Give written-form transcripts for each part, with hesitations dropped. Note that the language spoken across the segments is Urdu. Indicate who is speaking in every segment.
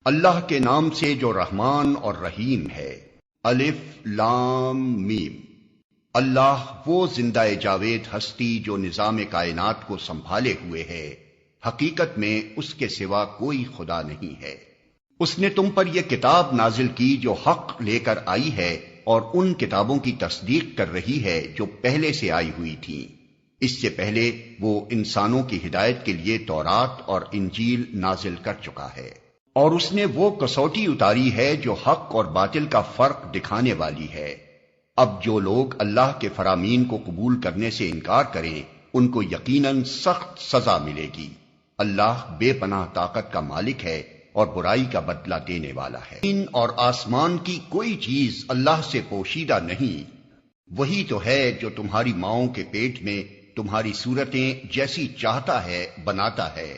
Speaker 1: اللہ کے نام سے جو رحمان اور رحیم ہے۔ الف لام میم۔ اللہ وہ زندہ جاوید ہستی جو نظام کائنات کو سنبھالے ہوئے ہے، حقیقت میں اس کے سوا کوئی خدا نہیں ہے۔ اس نے تم پر یہ کتاب نازل کی جو حق لے کر آئی ہے اور ان کتابوں کی تصدیق کر رہی ہے جو پہلے سے آئی ہوئی تھیں۔ اس سے پہلے وہ انسانوں کی ہدایت کے لیے تورات اور انجیل نازل کر چکا ہے، اور اس نے وہ کسوٹی اتاری ہے جو حق اور باطل کا فرق دکھانے والی ہے۔ اب جو لوگ اللہ کے فرامین کو قبول کرنے سے انکار کریں ان کو یقیناً سخت سزا ملے گی۔ اللہ بے پناہ طاقت کا مالک ہے اور برائی کا بدلہ دینے والا ہے۔ زمین اور آسمان کی کوئی چیز اللہ سے پوشیدہ نہیں، وہی تو ہے جو تمہاری ماؤں کے پیٹ میں تمہاری صورتیں جیسی چاہتا ہے بناتا ہے۔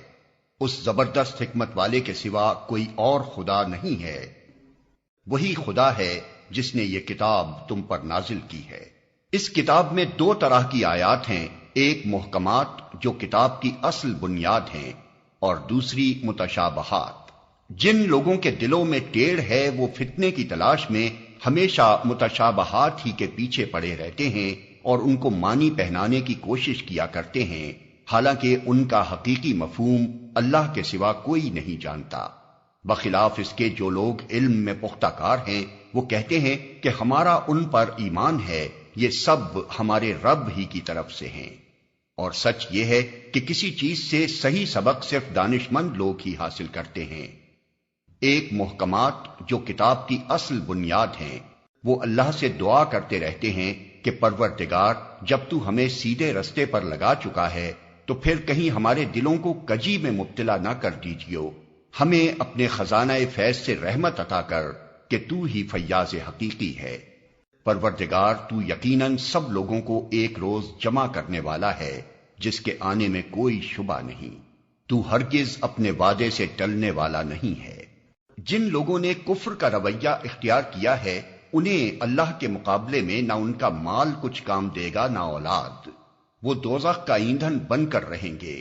Speaker 1: اس زبردست حکمت والے کے سوا کوئی اور خدا نہیں ہے۔ وہی خدا ہے جس نے یہ کتاب تم پر نازل کی ہے۔ اس کتاب میں دو طرح کی آیات ہیں، ایک محکمات جو کتاب کی اصل بنیاد ہیں، اور دوسری متشابہات۔ جن لوگوں کے دلوں میں ٹیڑھ ہے وہ فتنے کی تلاش میں ہمیشہ متشابہات ہی کے پیچھے پڑے رہتے ہیں اور ان کو معنی پہنانے کی کوشش کیا کرتے ہیں، حالانکہ ان کا حقیقی مفہوم اللہ کے سوا کوئی نہیں جانتا۔ بخلاف اس کے جو لوگ علم میں پختہ کار ہیں وہ کہتے ہیں کہ ہمارا ان پر ایمان ہے، یہ سب ہمارے رب ہی کی طرف سے ہیں۔ اور سچ یہ ہے کہ کسی چیز سے صحیح سبق صرف دانش مند لوگ ہی حاصل کرتے ہیں۔ ایک محکمات جو کتاب کی اصل بنیاد ہیں، وہ اللہ سے دعا کرتے رہتے ہیں کہ پروردگار جب تو ہمیں سیدھے رستے پر لگا چکا ہے تو پھر کہیں ہمارے دلوں کو کجی میں مبتلا نہ کر دیجیو، ہمیں اپنے خزانہ فیض سے رحمت عطا کر کہ تو ہی فیاض حقیقی ہے۔ پروردگار تو یقیناً سب لوگوں کو ایک روز جمع کرنے والا ہے جس کے آنے میں کوئی شبہ نہیں، تو ہرگز اپنے وعدے سے ٹلنے والا نہیں ہے۔ جن لوگوں نے کفر کا رویہ اختیار کیا ہے انہیں اللہ کے مقابلے میں نہ ان کا مال کچھ کام دے گا نہ اولاد، وہ دوزخ کا ایندھن بن کر رہیں گے۔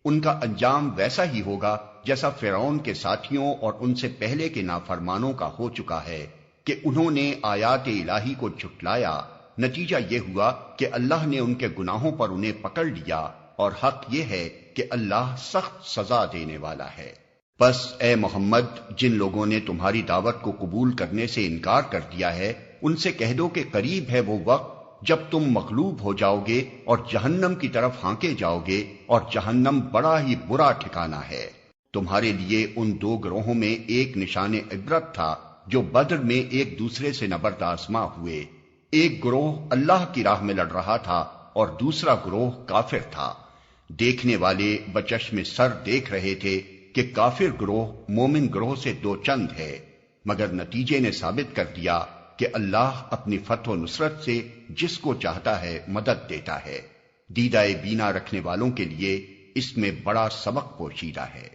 Speaker 1: ان کا انجام ویسا ہی ہوگا جیسا فرعون کے ساتھیوں اور ان سے پہلے کے نافرمانوں کا ہو چکا ہے کہ انہوں نے آیات الہی کو جھٹلایا، نتیجہ یہ ہوا کہ اللہ نے ان کے گناہوں پر انہیں پکڑ لیا، اور حق یہ ہے کہ اللہ سخت سزا دینے والا ہے۔ بس اے محمد، جن لوگوں نے تمہاری دعوت کو قبول کرنے سے انکار کر دیا ہے ان سے کہہ دو کہ قریب ہے وہ وقت جب تم مغلوب ہو جاؤ گے اور جہنم کی طرف ہانکے جاؤ گے، اور جہنم بڑا ہی برا ٹھکانہ ہے۔ تمہارے لیے ان دو گروہوں میں ایک نشان عبرت تھا جو بدر میں ایک دوسرے سے نبرد آزما ہوئے۔ ایک گروہ اللہ کی راہ میں لڑ رہا تھا اور دوسرا گروہ کافر تھا۔ دیکھنے والے بچشم سر دیکھ رہے تھے کہ کافر گروہ مومن گروہ سے دو چند ہے، مگر نتیجے نے ثابت کر دیا کہ اللہ اپنی فتح و نصرت سے جس کو چاہتا ہے مدد دیتا ہے۔ دیدہ بینا رکھنے والوں کے لیے اس میں بڑا سبق پوشیدہ ہے۔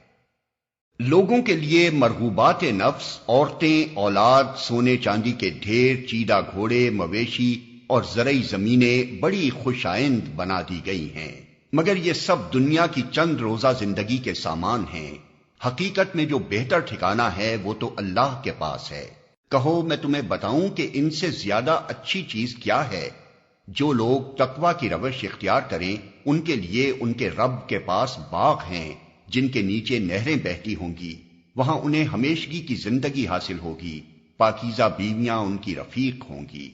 Speaker 1: لوگوں کے لیے مرغوبات نفس، عورتیں، اولاد، سونے چاندی کے ڈھیر، چیدہ گھوڑے، مویشی اور زرعی زمینیں بڑی خوش آئند بنا دی گئی ہیں، مگر یہ سب دنیا کی چند روزہ زندگی کے سامان ہیں۔ حقیقت میں جو بہتر ٹھکانہ ہے وہ تو اللہ کے پاس ہے۔ کہو میں تمہیں بتاؤں کہ ان سے زیادہ اچھی چیز کیا ہے؟ جو لوگ تقوی کی روش اختیار کریں ان کے لیے ان کے رب کے پاس باغ ہیں جن کے نیچے نہریں بہتی ہوں گی، وہاں انہیں ہمیشگی کی زندگی حاصل ہوگی، پاکیزہ بیویاں ان کی رفیق ہوں گی،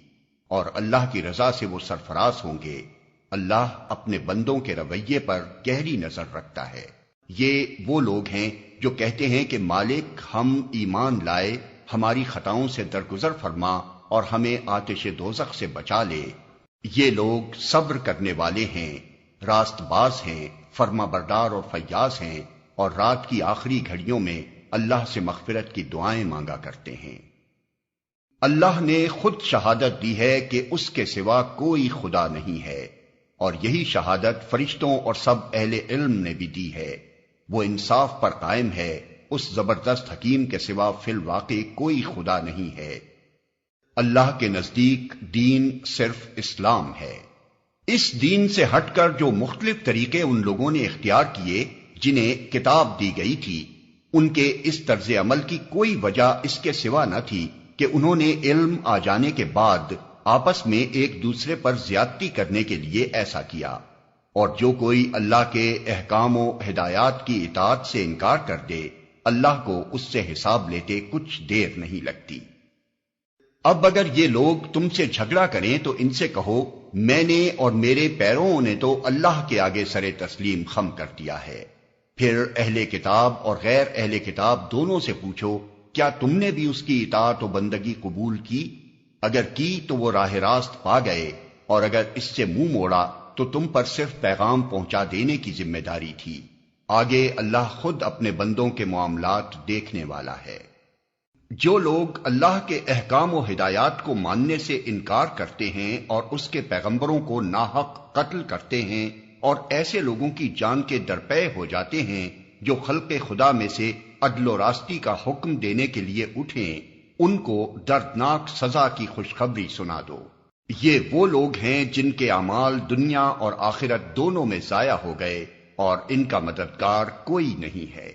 Speaker 1: اور اللہ کی رضا سے وہ سرفراز ہوں گے۔ اللہ اپنے بندوں کے رویے پر گہری نظر رکھتا ہے۔ یہ وہ لوگ ہیں جو کہتے ہیں کہ مالک ہم ایمان لائے، ہماری خطاؤں سے درگزر فرما اور ہمیں آتش دوزخ سے بچا لے۔ یہ لوگ صبر کرنے والے ہیں، راست باز ہیں، فرما بردار اور فیاض ہیں، اور رات کی آخری گھڑیوں میں اللہ سے مغفرت کی دعائیں مانگا کرتے ہیں۔ اللہ نے خود شہادت دی ہے کہ اس کے سوا کوئی خدا نہیں ہے، اور یہی شہادت فرشتوں اور سب اہل علم نے بھی دی ہے۔ وہ انصاف پر قائم ہے، اس زبردست حکیم کے سوا فی الواقع کوئی خدا نہیں ہے۔ اللہ کے نزدیک دین صرف اسلام ہے۔ اس دین سے ہٹ کر جو مختلف طریقے ان لوگوں نے اختیار کیے جنہیں کتاب دی گئی تھی، ان کے اس طرز عمل کی کوئی وجہ اس کے سوا نہ تھی کہ انہوں نے علم آ جانے کے بعد آپس میں ایک دوسرے پر زیادتی کرنے کے لیے ایسا کیا، اور جو کوئی اللہ کے احکام و ہدایات کی اطاعت سے انکار کر دے، اللہ کو اس سے حساب لیتے کچھ دیر نہیں لگتی۔ اب اگر یہ لوگ تم سے جھگڑا کریں تو ان سے کہو، میں نے اور میرے پیروں نے تو اللہ کے آگے سر تسلیم خم کر دیا ہے۔ پھر اہل کتاب اور غیر اہل کتاب دونوں سے پوچھو، کیا تم نے بھی اس کی اطاعت و بندگی قبول کی؟ اگر کی تو وہ راہ راست پا گئے، اور اگر اس سے منہ موڑا تو تم پر صرف پیغام پہنچا دینے کی ذمہ داری تھی۔ آگے اللہ خود اپنے بندوں کے معاملات دیکھنے والا ہے۔ جو لوگ اللہ کے احکام و ہدایات کو ماننے سے انکار کرتے ہیں اور اس کے پیغمبروں کو ناحق قتل کرتے ہیں اور ایسے لوگوں کی جان کے درپے ہو جاتے ہیں جو خلق خدا میں سے عدل و راستی کا حکم دینے کے لیے اٹھیں، ان کو دردناک سزا کی خوشخبری سنا دو۔ یہ وہ لوگ ہیں جن کے اعمال دنیا اور آخرت دونوں میں ضائع ہو گئے اور ان کا مددگار کوئی نہیں ہے۔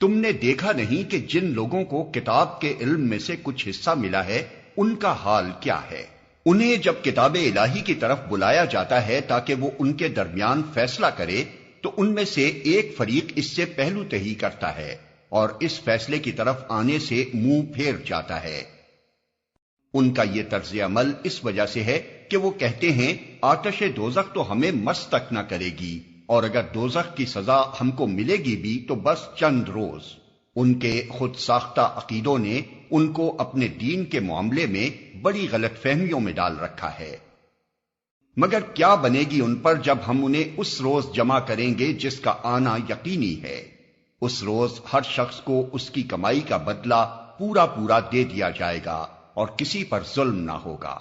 Speaker 1: تم نے دیکھا نہیں کہ جن لوگوں کو کتاب کے علم میں سے کچھ حصہ ملا ہے ان کا حال کیا ہے؟ انہیں جب کتاب الہی کی طرف بلایا جاتا ہے تاکہ وہ ان کے درمیان فیصلہ کرے تو ان میں سے ایک فریق اس سے پہلو تہی کرتا ہے اور اس فیصلے کی طرف آنے سے منہ پھیر جاتا ہے۔ ان کا یہ طرز عمل اس وجہ سے ہے کہ وہ کہتے ہیں آتش دوزخ تو ہمیں مس تک نہ کرے گی، اور اگر دوزخ کی سزا ہم کو ملے گی بھی تو بس چند روز۔ ان کے خود ساختہ عقیدوں نے ان کو اپنے دین کے معاملے میں بڑی غلط فہمیوں میں ڈال رکھا ہے۔ مگر کیا بنے گی ان پر جب ہم انہیں اس روز جمع کریں گے جس کا آنا یقینی ہے۔ اس روز ہر شخص کو اس کی کمائی کا بدلہ پورا پورا دے دیا جائے گا اور کسی پر ظلم نہ ہوگا۔